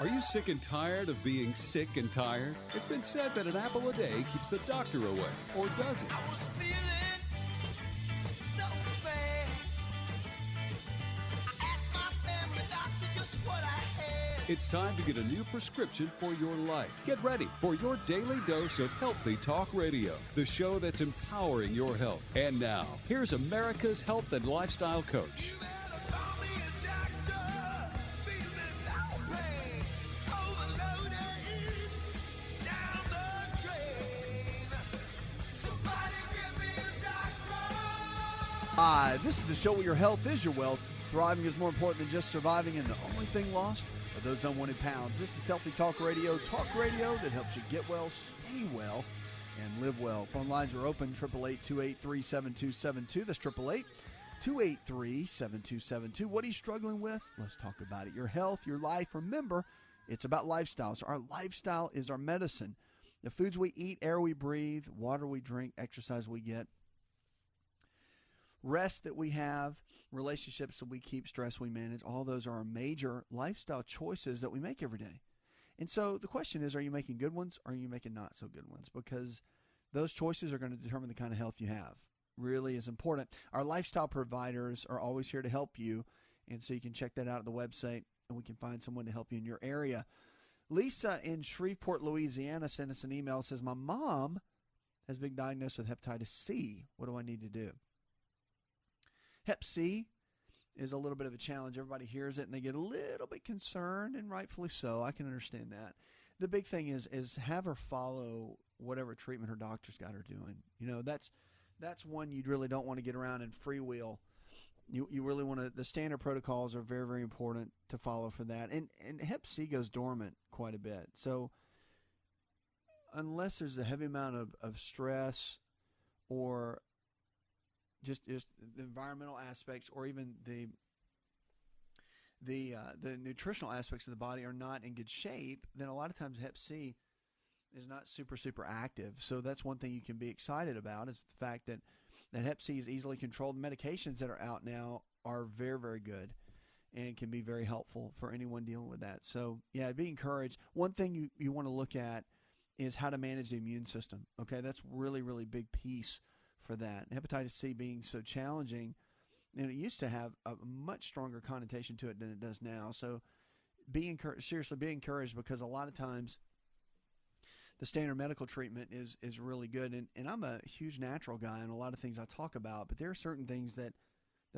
Are you sick and tired of being sick and tired? It's been said that an apple a day keeps the doctor away, or does it? I was feeling so bad. I asked my family doctor just what I had. It's time to get a new prescription for your life. Get ready for your daily dose of Healthy Talk Radio, the show that's empowering your health. And now, here's America's health and lifestyle coach. You better call me a doctor. Feeling no pain. Overloaded. Down the drain. Somebody give me a doctor. Hi, this is the show where your health is your wealth. Thriving is more important than just surviving, and the only thing lost are those unwanted pounds. This is Healthy Talk Radio that helps you get well, stay well, and live well. Phone lines are open, 888-283-7272. That's 888-283-7272. What are you struggling with? Let's talk about it. Your health, your life. Remember, it's about lifestyle. So our lifestyle is our medicine. The foods we eat, air we breathe, water we drink, exercise we get, rest that we have, relationships that we keep, stress we manage, all those are our major lifestyle choices that we make every day. And so the question is, are you making good ones or are you making not so good ones? Because those choices are going to determine the kind of health you have. Really is important. Our lifestyle providers are always here to help you. And so you can check that out at the website and we can find someone to help you in your area. Lisa in Shreveport, Louisiana sent us an email. It says, my mom has been diagnosed with hepatitis C. What do I need to do? Hep C is a little bit of a challenge. Everybody hears it and they get a little bit concerned, and rightfully so. I can understand that. The big thing is have her follow whatever treatment her doctor's got her doing. You know, that's one you really don't want to get around and freewheel. You really want to. The standard protocols are very, very important to follow for that. And Hep C goes dormant quite a bit. So unless there's a heavy amount of stress or just the environmental aspects, or even the nutritional aspects of the body are not in good shape, then a lot of times Hep C is not super active. So that's one thing you can be excited about, is the fact that Hep C is easily controlled. The medications that are out now are very, very good and can be very helpful for anyone dealing with that. So yeah, be encouraged. One thing you want to look at is how to manage the immune system. Okay, that's really, really big piece for that. Hepatitis C being so challenging, and it used to have a much stronger connotation to it than it does now. So be encouraged, because a lot of times the standard medical treatment is really good. And I'm a huge natural guy and a lot of things I talk about, but there are certain things that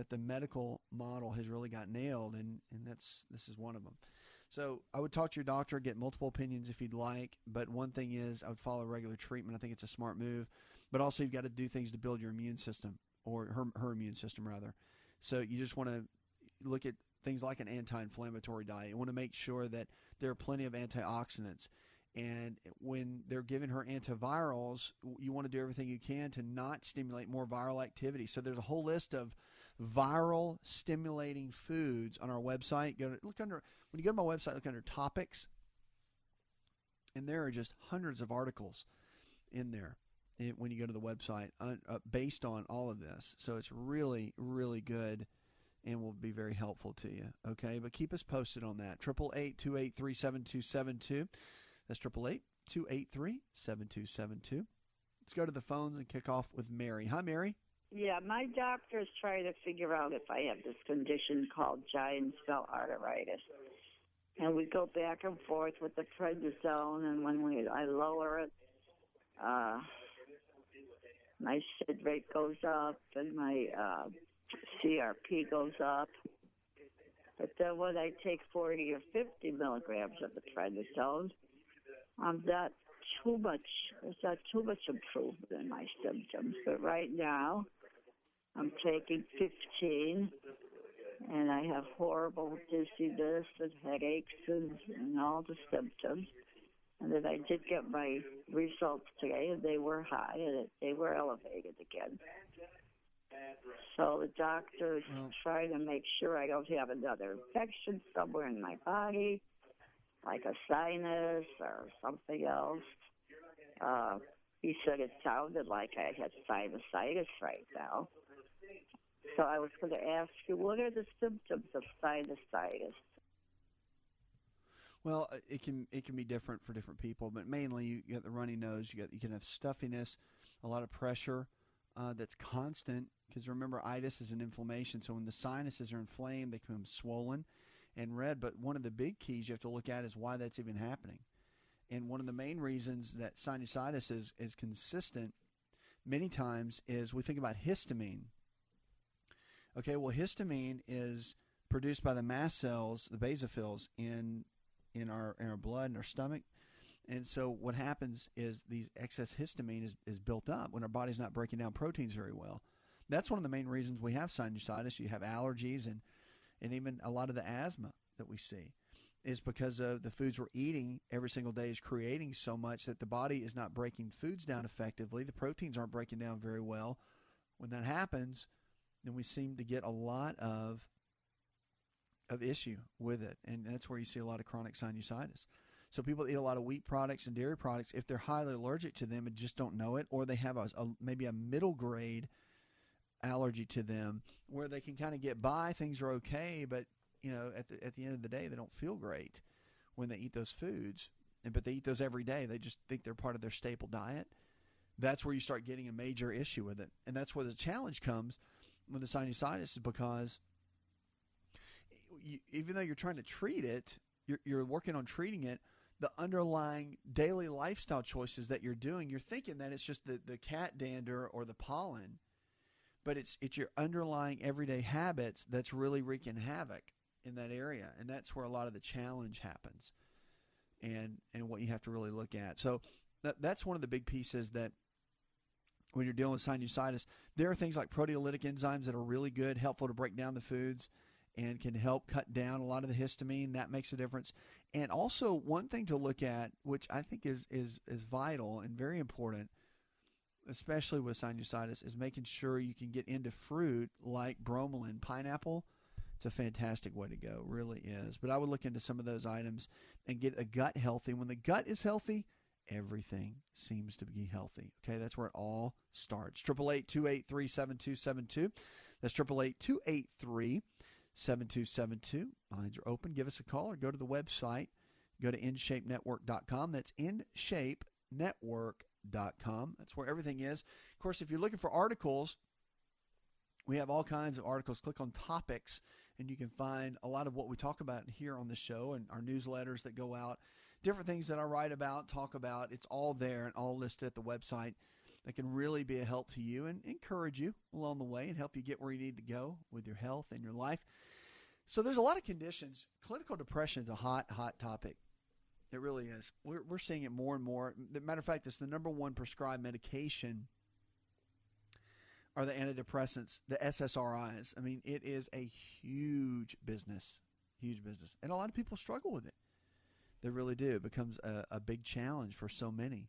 the medical model has really got nailed, and this is one of them. So I would talk to your doctor, get multiple opinions if you'd like, but one thing is I would follow regular treatment. I think it's a smart move. But also you've got to do things to build your immune system, or her immune system rather. So you just want to look at things like an anti-inflammatory diet. You want to make sure that there are plenty of antioxidants. And when they're giving her antivirals, you want to do everything you can to not stimulate more viral activity. So there's a whole list of viral stimulating foods on our website. When you go to my website, look under topics, and there are just hundreds of articles in there when you go to the website based on all of this. So it's really, really good and will be very helpful to you. Okay, but keep us posted on that. 888-283-7272. That's 888-283-7272. Let's go to the phones and kick off with Mary. Hi, Mary. Yeah, my doctor's trying to figure out if I have this condition called giant cell arteritis. And we go back and forth with the prednisone, and when I lower it, my SID rate goes up and my CRP goes up. But then when I take 40 or 50 milligrams of the prednisone, it's not too much improvement in my symptoms. But right now, I'm taking 15, and I have horrible dizziness and headaches and all the symptoms. And then I did get my results today, and they were high, and they were elevated again. So the doctor's trying to make sure I don't have another infection somewhere in my body, like a sinus or something else. He said it sounded like I had sinusitis right now. So I was going to ask you, what are the symptoms of sinusitis? Well, it can be different for different people, but mainly you get the runny nose. You can have stuffiness, a lot of pressure that's constant. Because remember, itis is an inflammation. So when the sinuses are inflamed, they become swollen and red. But one of the big keys you have to look at is why that's even happening. And one of the main reasons that sinusitis is consistent many times is we think about histamine. Okay, well, histamine is produced by the mast cells, the basophils, in our blood and our stomach. And so what happens is these excess histamine is built up when our body's not breaking down proteins very well. That's one of the main reasons we have sinusitis. You have allergies and even a lot of the asthma that we see is because of the foods we're eating every single day is creating so much that the body is not breaking foods down effectively. The proteins aren't breaking down very well. When that happens, then we seem to get a lot of issue with it, and that's where you see a lot of chronic sinusitis. So people that eat a lot of wheat products and dairy products, if they're highly allergic to them and just don't know it, or they have maybe a middle grade allergy to them where they can kind of get by, things are okay, but at the end of the day they don't feel great when they eat those foods, but they eat those every day. They just think they're part of their staple diet. That's where you start getting a major issue with it, and that's where the challenge comes with the sinusitis, is because even though you're trying to treat it, you're working on treating it, the underlying daily lifestyle choices that you're doing, you're thinking that it's just the cat dander or the pollen, but it's your underlying everyday habits that's really wreaking havoc in that area, and that's where a lot of the challenge happens, and what you have to really look at. So that's one of the big pieces that when you're dealing with sinusitis, there are things like proteolytic enzymes that are really good, helpful to break down the foods, and can help cut down a lot of the histamine. That makes a difference. And also one thing to look at, which I think is vital and very important, especially with sinusitis, is making sure you can get into fruit like bromelain. Pineapple, it's a fantastic way to go, really is. But I would look into some of those items and get a gut healthy. When the gut is healthy, everything seems to be healthy. Okay, that's where it all starts. 888-283-7272. That's 888-283-7272. Lines are open. Give us a call or go to the website. Go to InShapeNetwork.com. That's InShapeNetwork.com. That's where everything is. Of course, if you're looking for articles, we have all kinds of articles. Click on topics, and you can find a lot of what we talk about here on the show and our newsletters that go out. Different things that I write about, talk about. It's all there and all listed at the website. That can really be a help to you and encourage you along the way and help you get where you need to go with your health and your life. So there's a lot of conditions. Clinical depression is a hot topic. It really is. We're seeing it more and more. As a matter of fact, it's the number one prescribed medication are the antidepressants, the SSRIs. I mean, it is a huge business. And a lot of people struggle with it. They really do. It becomes a big challenge for so many.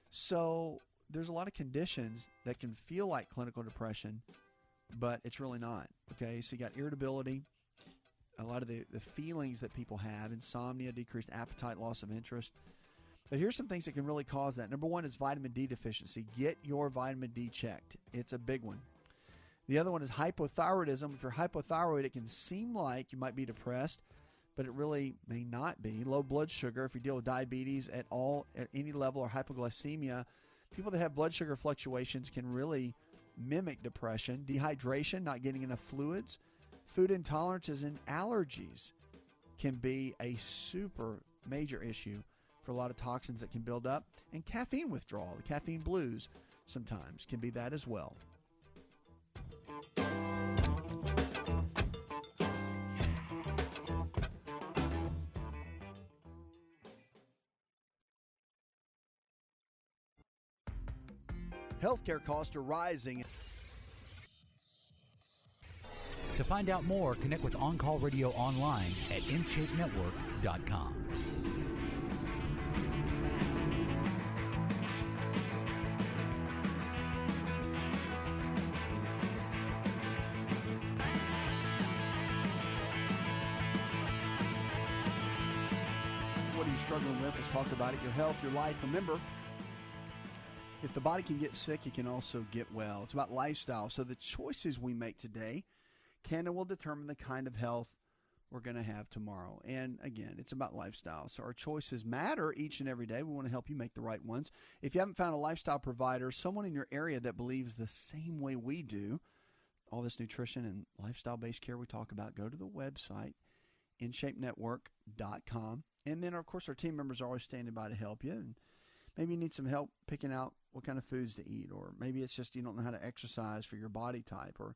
So there's a lot of conditions that can feel like clinical depression, but it's really not. Okay, so you got irritability, a lot of the feelings that people have, insomnia, decreased appetite, loss of interest. But here's some things that can really cause that. Number one is vitamin D deficiency. Get your vitamin D checked. It's a big one. The other one is hypothyroidism. If you're hypothyroid, it can seem like you might be depressed, but it really may not be. Low blood sugar, if you deal with diabetes at any level, or hypoglycemia, people that have blood sugar fluctuations can really mimic depression. Dehydration, not getting enough fluids. Food intolerances and allergies can be a super major issue for a lot of toxins that can build up. And caffeine withdrawal, the caffeine blues sometimes can be that as well. Healthcare costs are rising. To find out more, connect with On Call Radio online at InShapeNetwork.com. What are you struggling with? Let's talk about it. Your health, your life. Remember, if the body can get sick, it can also get well. It's about lifestyle. So the choices we make today can and will determine the kind of health we're going to have tomorrow. And again, it's about lifestyle. So our choices matter each and every day. We want to help you make the right ones. If you haven't found a lifestyle provider, someone in your area that believes the same way we do, all this nutrition and lifestyle-based care we talk about, go to the website, InShapeNetwork.com. And then, of course, our team members are always standing by to help you. And maybe you need some help picking out what kind of foods to eat, or maybe it's just you don't know how to exercise for your body type, or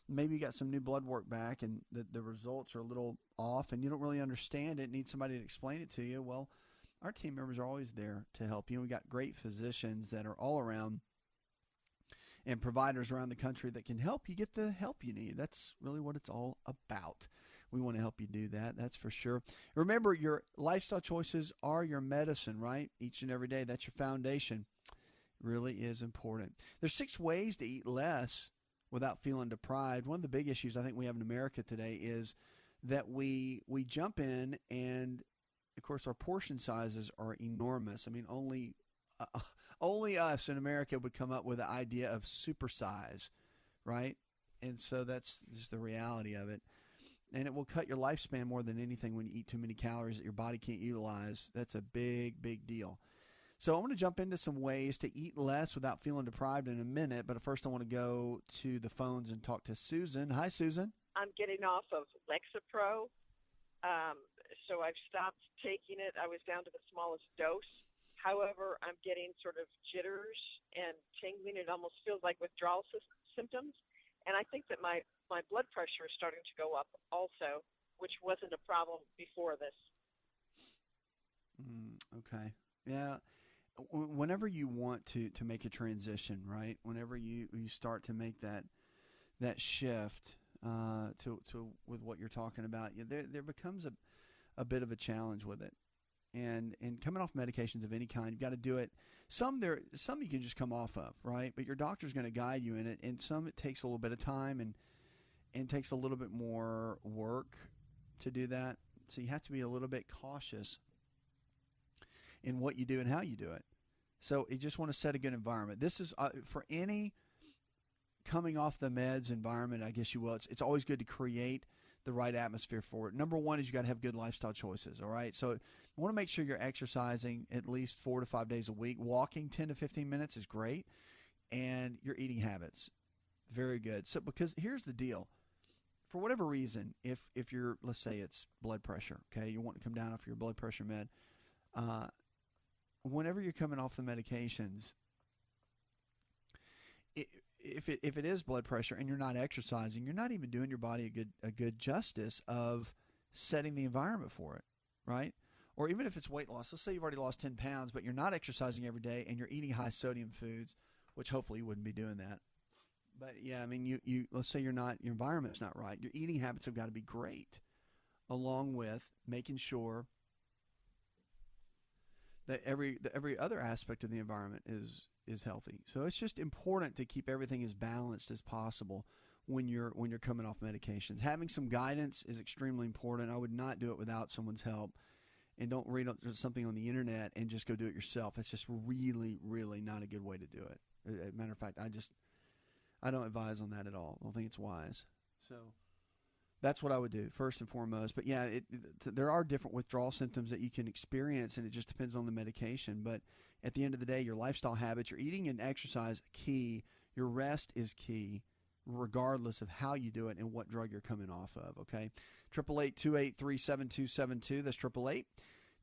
maybe you got some new blood work back and the results are a little off and you don't really understand it, need somebody to explain it to you. Well, our team members are always there to help you. We got great physicians that are all around and providers around the country that can help you get the help you need. That's really what it's all about. We want to help you do that, that's for sure. Remember, your lifestyle choices are your medicine, right? Each and every day, that's your foundation. Really is important. There's 6 ways to eat less without feeling deprived. One of the big issues I think we have in America today is that we jump in, and of course our portion sizes are enormous. I mean, only us in America would come up with the idea of supersize, right? And so that's just the reality of it. And it will cut your lifespan more than anything when you eat too many calories that your body can't utilize. That's a big, big deal. So I want to jump into some ways to eat less without feeling deprived in a minute. But first I want to go to the phones and talk to Susan. Hi, Susan. I'm getting off of Lexapro, so I've stopped taking it. I was down to the smallest dose. However, I'm getting sort of jitters and tingling. It almost feels like withdrawal symptoms. And I think that my blood pressure is starting to go up also, which wasn't a problem before this. Okay. Yeah. Whenever you want to make a transition, right? Whenever you start to make that shift to with what you're talking about, there becomes a bit of a challenge with it. And coming off medications of any kind, you've got to do it. Some you can just come off of, right? But your doctor's going to guide you in it. And some it takes a little bit of time and takes a little bit more work to do that. So you have to be a little bit cautious in what you do and how you do it. So you just want to set a good environment. This is for any coming off the meds environment, I guess you will. It's always good to create the right atmosphere for it. Number one is you got to have good lifestyle choices, all right? So you want to make sure you're exercising at least 4 to 5 days a week. Walking 10 to 15 minutes is great. And your eating habits, very good. So because here's the deal. For whatever reason, if you're, let's say it's blood pressure, okay, you want to come down off your blood pressure med, whenever you're coming off the medications, if it is blood pressure and you're not exercising, you're not even doing your body a good justice of setting the environment for it, right? Or even if it's weight loss, let's say you've already lost 10 pounds, but you're not exercising every day and you're eating high sodium foods, which hopefully you wouldn't be doing that. But yeah, I mean, you let's say your environment's not right. Your eating habits have got to be great, along with making sure that every other aspect of the environment is healthy. So it's just important to keep everything as balanced as possible when you're coming off medications. Having some guidance is extremely important. I would not do it without someone's help. And don't read something on the internet and just go do it yourself. That's just really, really not a good way to do it. As a matter of fact, I don't advise on that at all. I don't think it's wise. So that's what I would do first and foremost. But yeah, there are different withdrawal symptoms that you can experience, and it just depends on the medication. But at the end of the day, your lifestyle habits, your eating and exercise, key. Your rest is key, regardless of how you do it and what drug you're coming off of. Okay, 888-283-7272. That's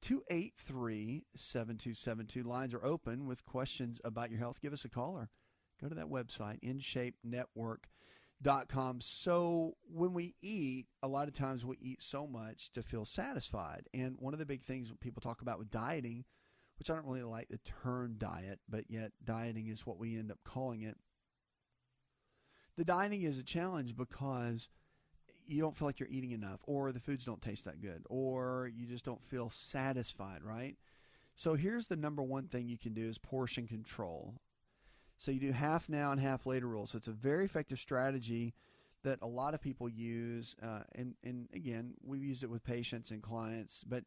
888-283-7272. Lines are open with questions about your health. Give us a call or go to that website, InShapeNetwork.com. So when we eat, a lot of times we eat so much to feel satisfied. And one of the big things people talk about with dieting, which I don't really like the term diet, but yet dieting is what we end up calling it. The dieting is a challenge because you don't feel like you're eating enough, or the foods don't taste that good, or you just don't feel satisfied, right? So here's the number one thing you can do is portion control. So you do half now and half later rule. So it's a very effective strategy that a lot of people use. And again, we've used it with patients and clients. But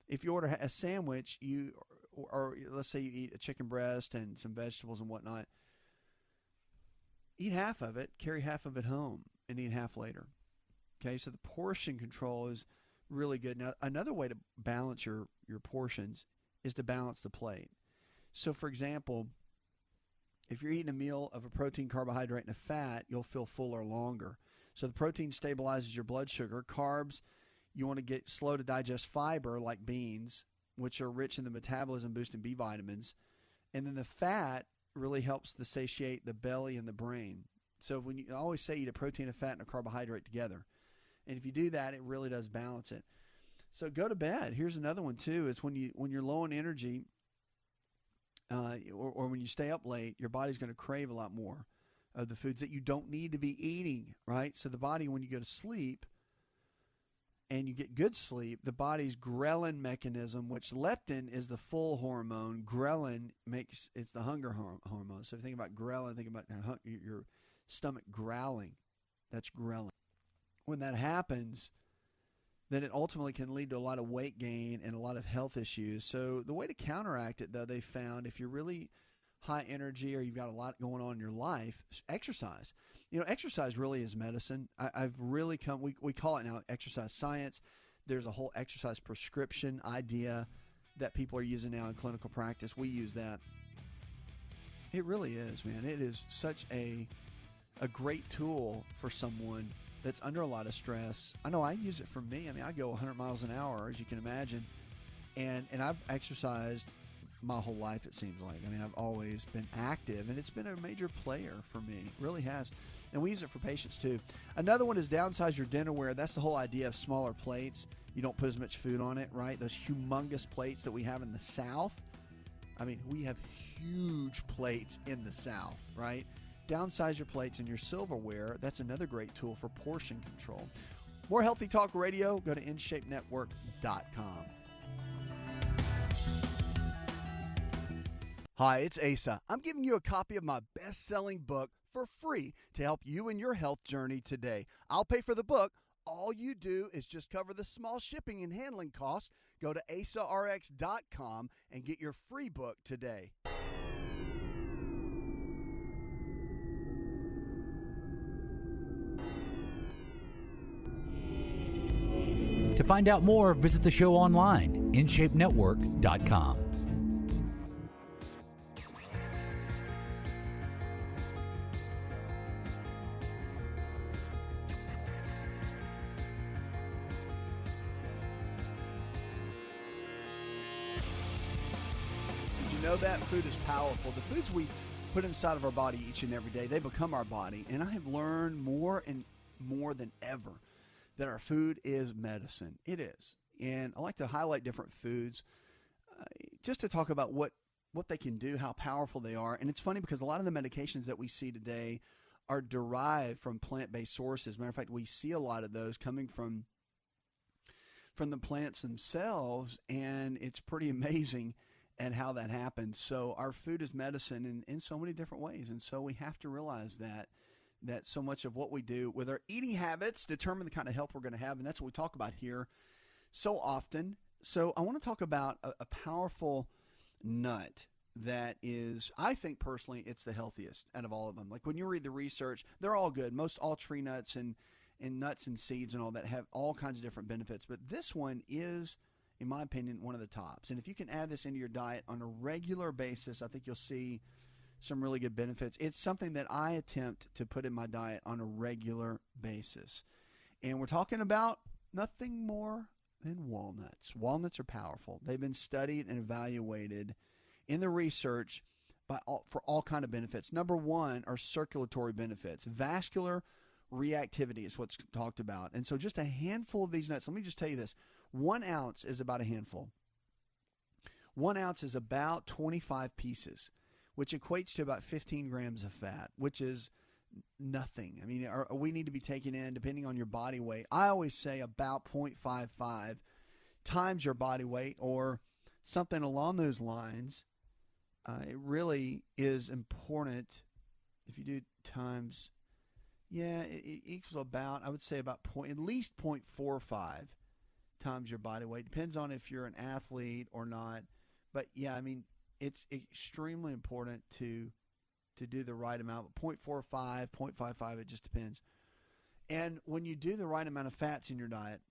if you order a sandwich, or let's say you eat a chicken breast and some vegetables and whatnot, eat half of it, carry half of it home, and eat half later. Okay, so the portion control is really good. Now, another way to balance your portions is to balance the plate. So, for example, if you're eating a meal of a protein, carbohydrate, and a fat, you'll feel fuller longer. So the protein stabilizes your blood sugar. Carbs, you want to get slow to digest fiber like beans, which are rich in the metabolism boosting B vitamins. And then the fat really helps to satiate the belly and the brain. So when I always say eat a protein, a fat, and a carbohydrate together. And if you do that, it really does balance it. So go to bed. Here's another one too. Is when you're low on energy, or when you stay up late, your body's going to crave a lot more of the foods that you don't need to be eating, right? So the body, when you go to sleep and you get good sleep, the body's ghrelin mechanism, which leptin is the full hormone, ghrelin it's the hunger hormone. So if you think about ghrelin, think about your stomach growling. That's ghrelin. When that happens, then it ultimately can lead to a lot of weight gain and a lot of health issues. So the way to counteract it, though, they found, if you're really high energy or you've got a lot going on in your life, exercise. Exercise really is medicine. I've really come, we call it now exercise science. There's a whole exercise prescription idea that people are using now in clinical practice. We use that. It really is, man. It is such a great tool for someone that's under a lot of stress. I know I use it for me. I mean, I go 100 miles an hour, as you can imagine. And I've exercised my whole life, it seems like. I mean, I've always been active, and it's been a major player for me. It really has. And we use it for patients, too. Another one is downsize your dinnerware. That's the whole idea of smaller plates. You don't put as much food on it, right? Those humongous plates that we have in the South. I mean, we have huge plates in the South, right? Downsize your plates and your silverware. That's another great tool for portion control. More Healthy Talk Radio. Go to InShapeNetwork.com. Hi, it's Asa. I'm giving you a copy of my best-selling book for free to help you in your health journey today. I'll pay for the book. All you do is just cover the small shipping and handling costs. Go to AsaRx.com and get your free book today. To find out more, visit the show online, InShapeNetwork.com. Did you know that food is powerful? The foods we put inside of our body each and every day, they become our body. And I have learned more and more than ever that our food is medicine. It is. And I like to highlight different foods just to talk about what they can do, how powerful they are. And it's funny because a lot of the medications that we see today are derived from plant-based sources. Matter of fact, we see a lot of those coming from the plants themselves, and it's pretty amazing at how that happens. So our food is medicine in so many different ways. And so we have to realize that so much of what we do with our eating habits determine the kind of health we're going to have, and that's what we talk about here so often. So I want to talk about a powerful nut that is, I think personally, it's the healthiest out of all of them. Like when you read the research, they're all good. All tree nuts and nuts and seeds and all that have all kinds of different benefits, but this one is, in my opinion, one of the tops. And if you can add this into your diet on a regular basis, I think you'll see some really good benefits. It's something that I attempt to put in my diet on a regular basis. And we're talking about nothing more than walnuts. Walnuts are powerful. They've been studied and evaluated in the research for all kind of benefits. Number one are circulatory benefits. Vascular reactivity is what's talked about. And so just a handful of these nuts, let me just tell you this. 1 ounce is about a handful. 1 ounce is about 25 pieces, which equates to about 15 grams of fat, which is nothing. I mean, we need to be taking in, depending on your body weight, I always say about 0.55 times your body weight or something along those lines. It really is important. If you do times, it equals about, I would say about at least 0.45 times your body weight. Depends on if you're an athlete or not. But yeah, I mean, it's extremely important to do the right amount. 0.45, 0.55, it just depends. And when you do the right amount of fats in your diet,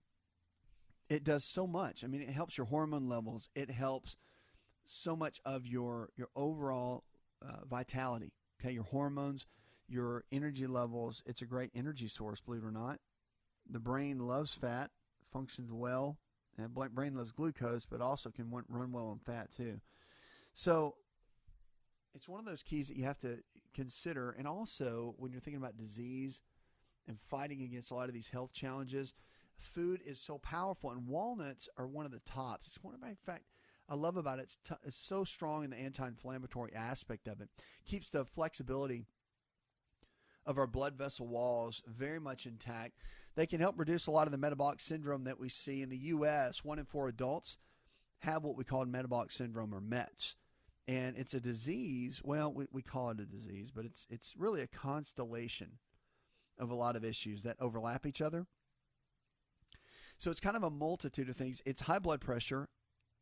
it does so much. I mean, it helps your hormone levels. It helps so much of your overall vitality, okay, your hormones, your energy levels. It's a great energy source, believe it or not. The brain loves fat, functions well, and brain loves glucose, but also can run well on fat too. So it's one of those keys that you have to consider. And also, when you're thinking about disease and fighting against a lot of these health challenges, food is so powerful, and walnuts are one of the tops. It's one of my, in fact, I love about it. It's so strong in the anti-inflammatory aspect of it. Keeps the flexibility of our blood vessel walls very much intact. They can help reduce a lot of the metabolic syndrome that we see in the U.S. 1 in 4 adults have what we call metabolic syndrome, or METS. And it's a disease. Well, we call it a disease, but it's really a constellation of a lot of issues that overlap each other. So it's kind of a multitude of things. It's high blood pressure,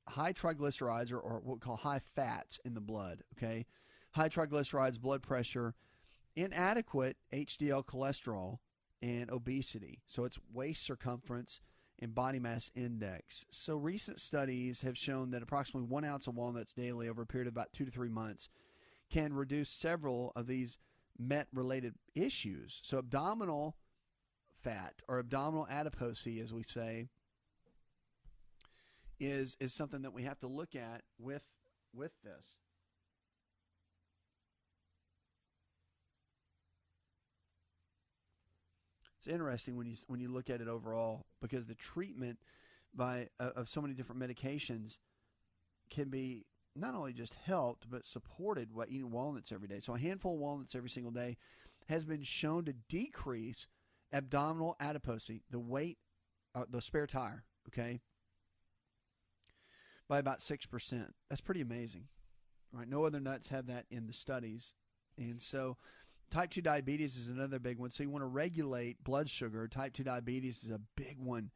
high triglycerides, or what we call high fats in the blood, okay? High triglycerides, blood pressure, inadequate HDL cholesterol, and obesity. So it's waist circumference and body mass index. So recent studies have shown that approximately 1 ounce of walnuts daily over a period of about 2 to 3 months can reduce several of these MET-related issues. So abdominal fat, or abdominal adiposity, as we say, is something that we have to look at with this. It's interesting when you look at it overall, because the treatment of so many different medications can be not only just helped but supported by eating walnuts every day. So a handful of walnuts every single day has been shown to decrease abdominal adiposity, the weight, the spare tire, okay, by about 6%. That's pretty amazing, right? No other nuts have that in the studies. And so type 2 diabetes is another big one. So you want to regulate blood sugar. Type 2 diabetes is a big one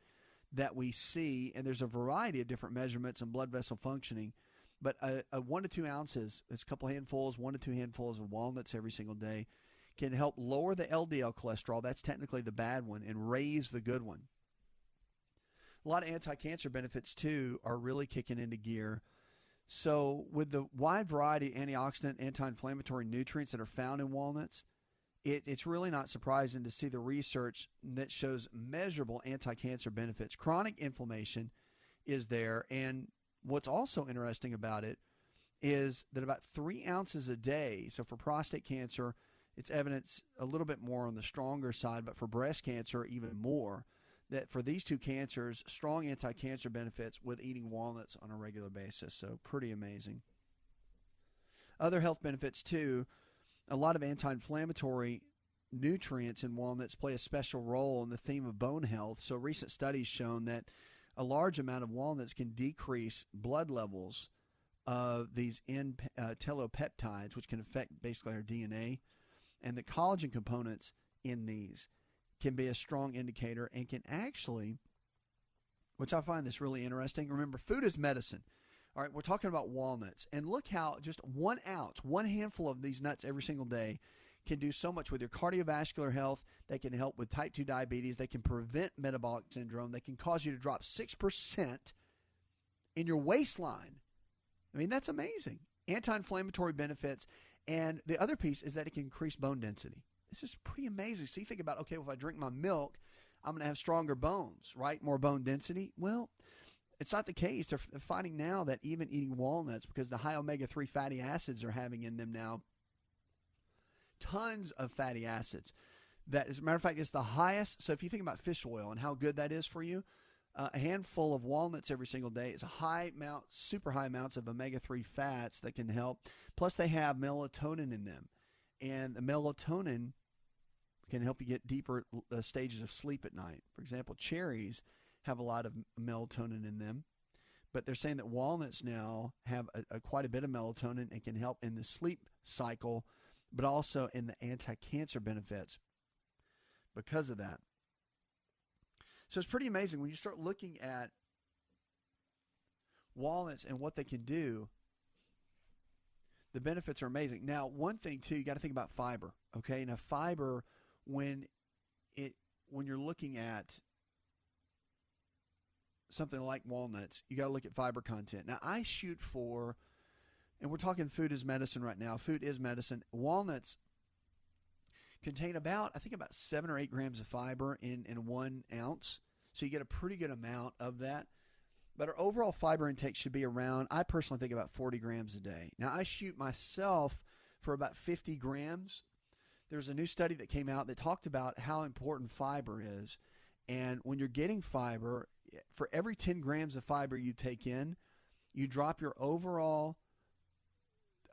that we see, and there's a variety of different measurements and blood vessel functioning. But a 1 to 2 ounces, it's a couple handfuls, 1 to 2 handfuls of walnuts every single day, can help lower the LDL cholesterol. That's technically the bad one, and raise the good one. A lot of anti-cancer benefits, too, are really kicking into gear. So with the wide variety of antioxidant, anti-inflammatory nutrients that are found in walnuts, it's really not surprising to see the research that shows measurable anti-cancer benefits. Chronic inflammation is there, and what's also interesting about it is that about 3 ounces a day, so for prostate cancer, it's evidence a little bit more on the stronger side, but for breast cancer, even more, that for these two cancers, strong anti-cancer benefits with eating walnuts on a regular basis. So pretty amazing. Other health benefits too, a lot of anti-inflammatory nutrients in walnuts play a special role in the theme of bone health. So recent studies shown that a large amount of walnuts can decrease blood levels of these telopeptides, which can affect basically our DNA, and the collagen components in these can be a strong indicator and can actually, which I find this really interesting. Remember, food is medicine. All right, we're talking about walnuts. And look how just 1 ounce, one handful of these nuts every single day can do so much with your cardiovascular health. They can help with type 2 diabetes. They can prevent metabolic syndrome. They can cause you to drop 6% in your waistline. I mean, that's amazing. Anti-inflammatory benefits. And the other piece is that it can increase bone density. This is pretty amazing. So you think about, okay, well, if I drink my milk, I'm going to have stronger bones, right? More bone density. Well, it's not the case. They're finding now that even eating walnuts, because the high omega-3 fatty acids are having in them now tons of fatty acids. That, as a matter of fact, is the highest. So if you think about fish oil and how good that is for you, a handful of walnuts every single day is a high amount, super high amounts of omega-3 fats that can help. Plus, they have melatonin in them. And the melatonin can help you get deeper stages of sleep at night. For example, cherries have a lot of melatonin in them, but they're saying that walnuts now have quite a bit of melatonin and can help in the sleep cycle, but also in the anti-cancer benefits because of that. So it's pretty amazing when you start looking at walnuts and what they can do. The benefits are amazing. Now, one thing too, you got to think about fiber. Okay, now fiber, when when you're looking at something like walnuts, you got to look at fiber content. Now, I shoot for, and we're talking food is medicine right now. Food is medicine. Walnuts contain about 7 or 8 grams of fiber in 1 ounce. So you get a pretty good amount of that. But our overall fiber intake should be around, I personally think, about 40 grams a day. Now, I shoot myself for about 50 grams. There's a new study that came out that talked about how important fiber is. And when you're getting fiber, for every 10 grams of fiber you take in, you drop your overall,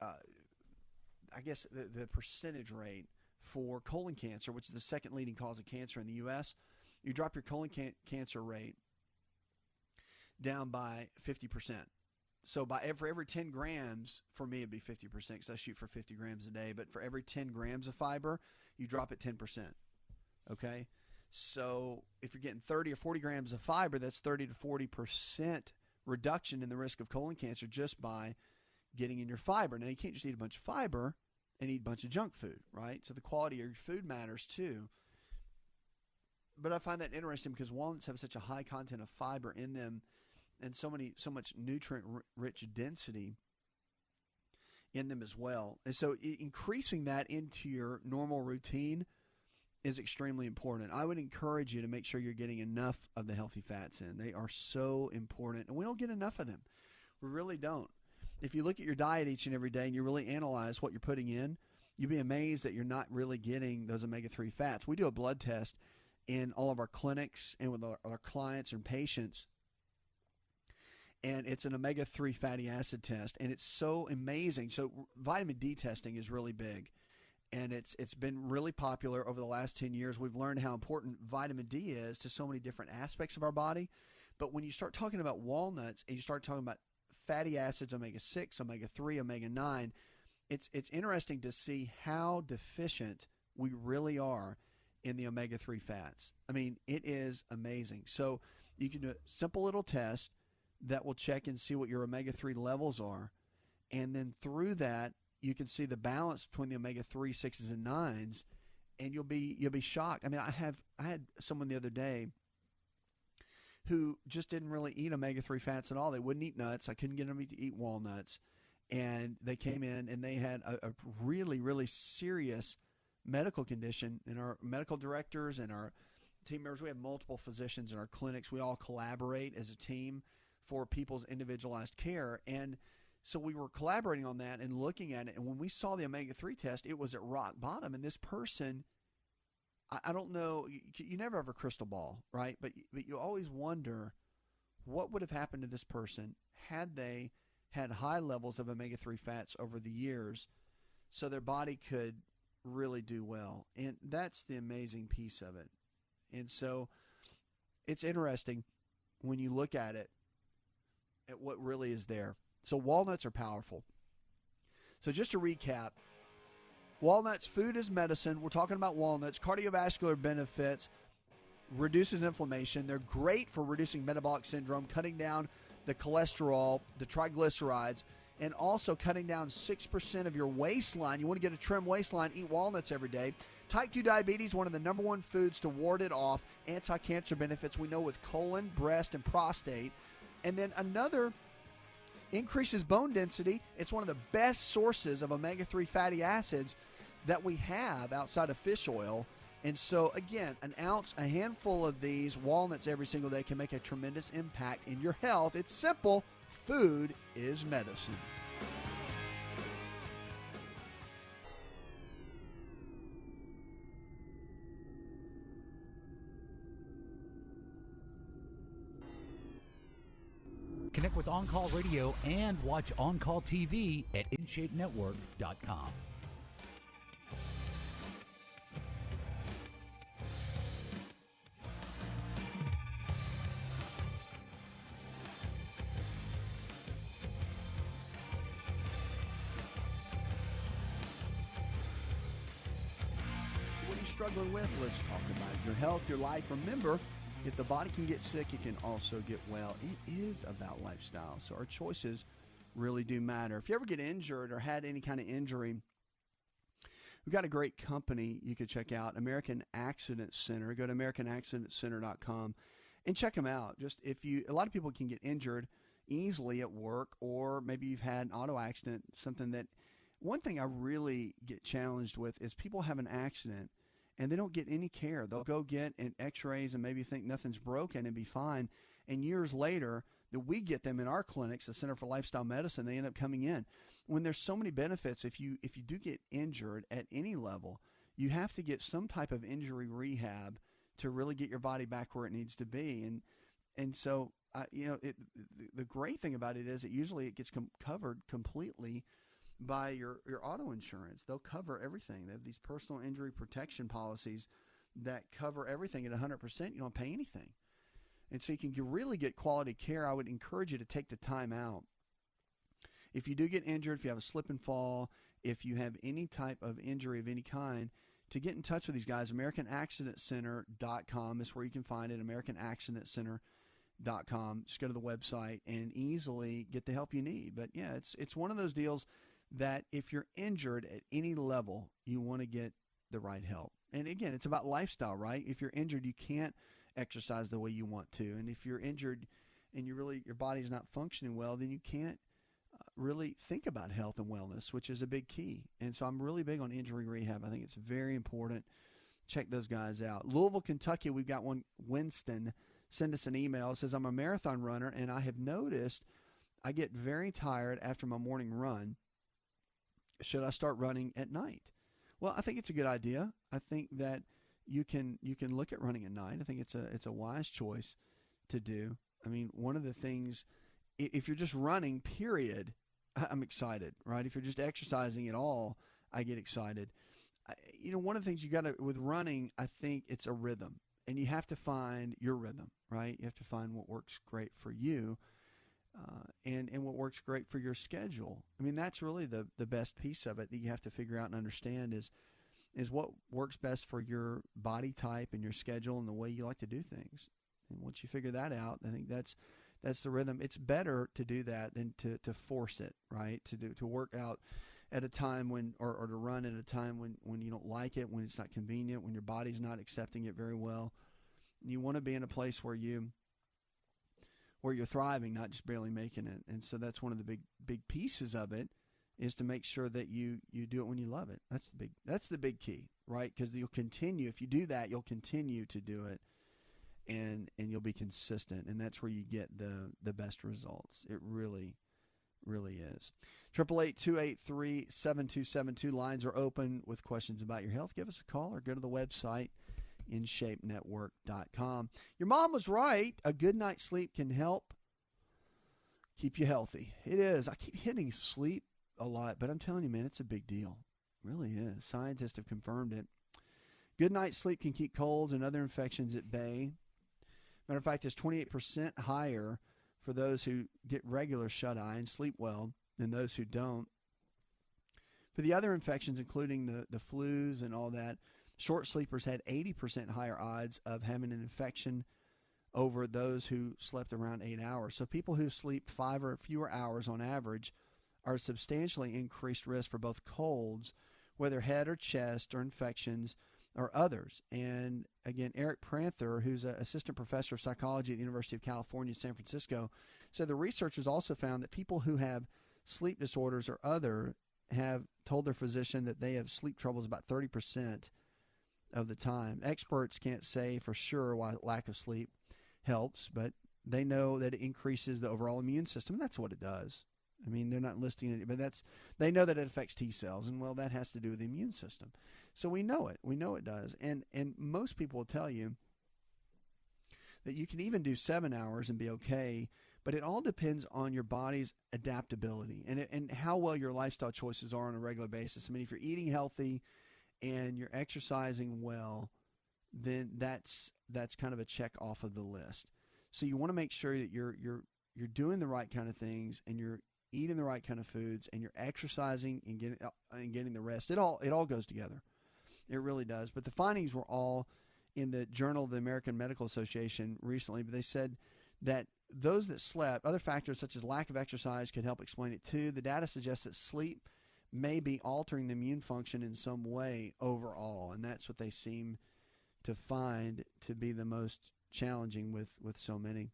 the percentage rate for colon cancer, which is the second leading cause of cancer in the U.S. You drop your colon cancer rate down by 50%. So for every 10 grams, for me it'd be 50% because I shoot for 50 grams a day. But for every 10 grams of fiber, you drop it 10%. Okay? So if you're getting 30 or 40 grams of fiber, that's 30 to 40% reduction in the risk of colon cancer just by getting in your fiber. Now, you can't just eat a bunch of fiber and eat a bunch of junk food, right? So the quality of your food matters too. But I find that interesting because walnuts have such a high content of fiber in them and so much nutrient-rich density in them as well. And so increasing that into your normal routine is extremely important. I would encourage you to make sure you're getting enough of the healthy fats in. They are so important, and we don't get enough of them. We really don't. If you look at your diet each and every day and you really analyze what you're putting in, you'd be amazed that you're not really getting those omega-3 fats. We do a blood test in all of our clinics and with our clients and patients, and it's an omega-3 fatty acid test, and it's so amazing. So vitamin D testing is really big, and it's been really popular over the last 10 years. We've learned how important vitamin D is to so many different aspects of our body. But when you start talking about walnuts and you start talking about fatty acids, omega-6, omega-3, omega-9, it's interesting to see how deficient we really are in the omega-3 fats. I mean, it is amazing. So you can do a simple little test that will check and see what your omega-3 levels are. And then through that, you can see the balance between the omega-3, 6s, and 9s, and you'll be shocked. I mean, I had someone the other day who just didn't really eat omega-3 fats at all. They wouldn't eat nuts. I couldn't get them to eat walnuts. And they came in and they had a really, really serious medical condition. And our medical directors and our team members, we have multiple physicians in our clinics. We all collaborate as a team for people's individualized care. And so we were collaborating on that and looking at it. And when we saw the omega-3 test, it was at rock bottom. And this person, I don't know, you never have a crystal ball, right? But you always wonder what would have happened to this person had they had high levels of omega-3 fats over the years so their body could really do well. And that's the amazing piece of it. And so it's interesting when you look at it, at what really is there. So walnuts are powerful. So just to recap, walnuts, food is medicine. We're talking about walnuts, cardiovascular benefits, reduces inflammation. They're great for reducing metabolic syndrome, cutting down the cholesterol, the triglycerides, and also cutting down 6% of your waistline. You want to get a trim waistline, eat walnuts every day. Type 2 diabetes, one of the number one foods to ward it off. Anti-cancer benefits we know with colon, breast, and prostate. And then another increases bone density. It's one of the best sources of omega-3 fatty acids that we have outside of fish oil. And so, again, an ounce, a handful of these walnuts every single day can make a tremendous impact in your health. It's simple. Food is medicine. Connect with On Call Radio and watch On Call TV at InShapeNetwork.com. What are you struggling with? Let's talk about your health, your life. Remember, if the body can get sick, it can also get well. It is about lifestyle, so our choices really do matter. If you ever get injured or had any kind of injury, we've got a great company you could check out, American Accident Center. Go to AmericanAccidentCenter.com and check them out. Just a lot of people can get injured easily at work, or maybe you've had an auto accident, something that, one thing I really get challenged with is people have an accident and they don't get any care. They'll go get an x-rays and maybe think nothing's broken and be fine. And years later, that we get them in our clinics, the Center for Lifestyle Medicine, they end up coming in. When there's so many benefits, if you do get injured at any level, you have to get some type of injury rehab to really get your body back where it needs to be. And so, the great thing about it is it usually gets covered completely by your auto insurance. They'll cover everything. They have these personal injury protection policies that cover everything at 100%. You don't pay anything. And so you can really get quality care. I would encourage you to take the time out. If you do get injured, if you have a slip and fall, if you have any type of injury of any kind, to get in touch with these guys, AmericanAccidentCenter.com is where you can find it, AmericanAccidentCenter.com. Just go to the website and easily get the help you need. But yeah, it's one of those deals that if you're injured at any level, you want to get the right help. And again, it's about lifestyle, right? If you're injured, you can't exercise the way you want to. And if you're injured and your body's not functioning well, then you can't really think about health and wellness, which is a big key. And so I'm really big on injury rehab. I think it's very important. Check those guys out. Louisville, Kentucky, we've got one. Winston send us an email. It says, I'm a marathon runner, and I have noticed I get very tired after my morning run. Should I start running at night? Well, I think it's a good idea. I think that you can look at running at night. I think it's a wise choice to do. I mean, one of the things, if you're just running, period, I'm excited, right? If you're just exercising at all, I get excited. One of the things you got to, with running, I think it's a rhythm, and you have to find your rhythm, right? You have to find what works great for you. And what works great for your schedule. I mean, that's really the best piece of it that you have to figure out and understand is what works best for your body type and your schedule and the way you like to do things. And once you figure that out, I think that's the rhythm. It's better to do that than to force it, right? To work out at a time when, or to run at a time when you don't like it, when it's not convenient, when your body's not accepting it very well. You want to be in a place where you're thriving, not just barely making it. And so that's one of the big pieces of it, is to make sure that you do it when you love it. That's the big key, right? Because you'll continue, if you do that, you'll continue to do it, and you'll be consistent, and that's where you get the best results. It really, really is. 888-283-7272. Lines are open with questions about your health. Give us a call or go to the website, InShapeNetwork.com. Your mom was right. A good night's sleep can help keep you healthy. It is. I keep hitting sleep a lot, but I'm telling you, man, it's a big deal. It really is. Scientists have confirmed it. Good night's sleep can keep colds and other infections at bay. Matter of fact, it's 28% higher for those who get regular shut-eye and sleep well than those who don't. For the other infections, including the flus and all that, short sleepers had 80% higher odds of having an infection over those who slept around 8 hours. So people who sleep 5 or fewer hours on average are substantially increased risk for both colds, whether head or chest or infections or others. And again, Eric Pranther, who's an assistant professor of psychology at the University of California, San Francisco, said the researchers also found that people who have sleep disorders or other have told their physician that they have sleep troubles about 30% of the time. Experts can't say for sure why lack of sleep helps, but they know that it increases the overall immune system. And that's what it does. I mean, they're not listing it, but they know that it affects T cells, and well, that has to do with the immune system. So we know it. We know it does. And most people will tell you that you can even do 7 hours and be okay, but it all depends on your body's adaptability and how well your lifestyle choices are on a regular basis. I mean, if you're eating healthy and you're exercising well, then that's kind of a check off of the list. So you want to make sure that you're doing the right kind of things, and you're eating the right kind of foods, and you're exercising and getting the rest. It all goes together. It really does. But the findings were all in the Journal of the American Medical Association recently, but they said that those that slept, other factors such as lack of exercise could help explain it too. The data suggests that sleep may be altering the immune function in some way overall. And that's what they seem to find to be the most challenging with so many,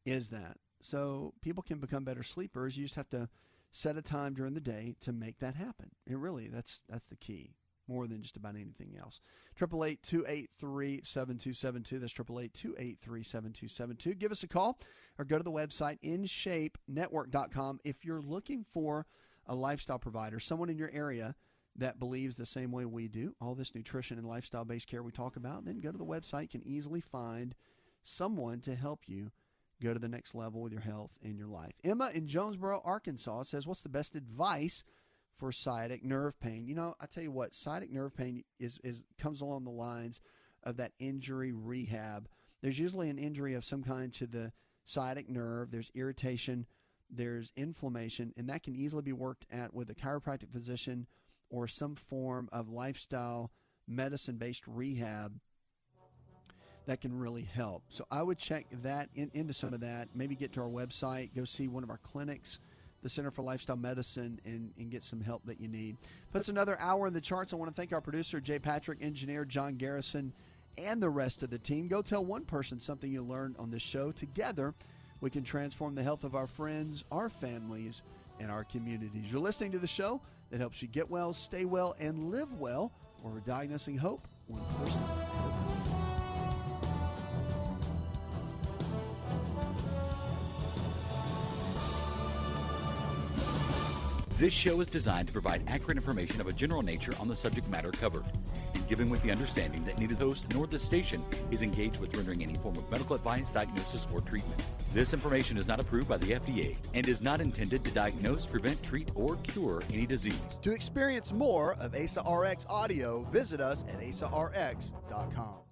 is that. So people can become better sleepers. You just have to set a time during the day to make that happen. And really, that's the key, more than just about anything else. 888-283-7272. That's 888-283-7272. Give us a call or go to the website InShapeNetwork.com if you're looking for a lifestyle provider, someone in your area that believes the same way we do, all this nutrition and lifestyle-based care we talk about. Then go to the website. You can easily find someone to help you go to the next level with your health and your life. Emma in Jonesboro, Arkansas says, what's the best advice for sciatic nerve pain? You know, I tell you what, sciatic nerve pain comes along the lines of that injury rehab. There's usually an injury of some kind to the sciatic nerve. There's irritation, there's inflammation, and that can easily be worked at with a chiropractic physician or some form of lifestyle medicine-based rehab that can really help. So I would check that into some of that, maybe get to our website, go see one of our clinics, the Center for Lifestyle Medicine, and get some help that you need. Puts another hour in the charts. I want to thank our producer, Jay Patrick, engineer John Garrison, and the rest of the team. Go tell one person something you learned on this show. Together, we can transform the health of our friends, our families, and our communities. You're listening to the show that helps you get well, stay well, and live well, where we're diagnosing hope one person at a time. This show is designed to provide accurate information of a general nature on the subject matter covered, and given with the understanding that neither the host nor the station is engaged with rendering any form of medical advice, diagnosis, or treatment. This information is not approved by the FDA and is not intended to diagnose, prevent, treat, or cure any disease. To experience more of Asa Rx audio, visit us at asarx.com.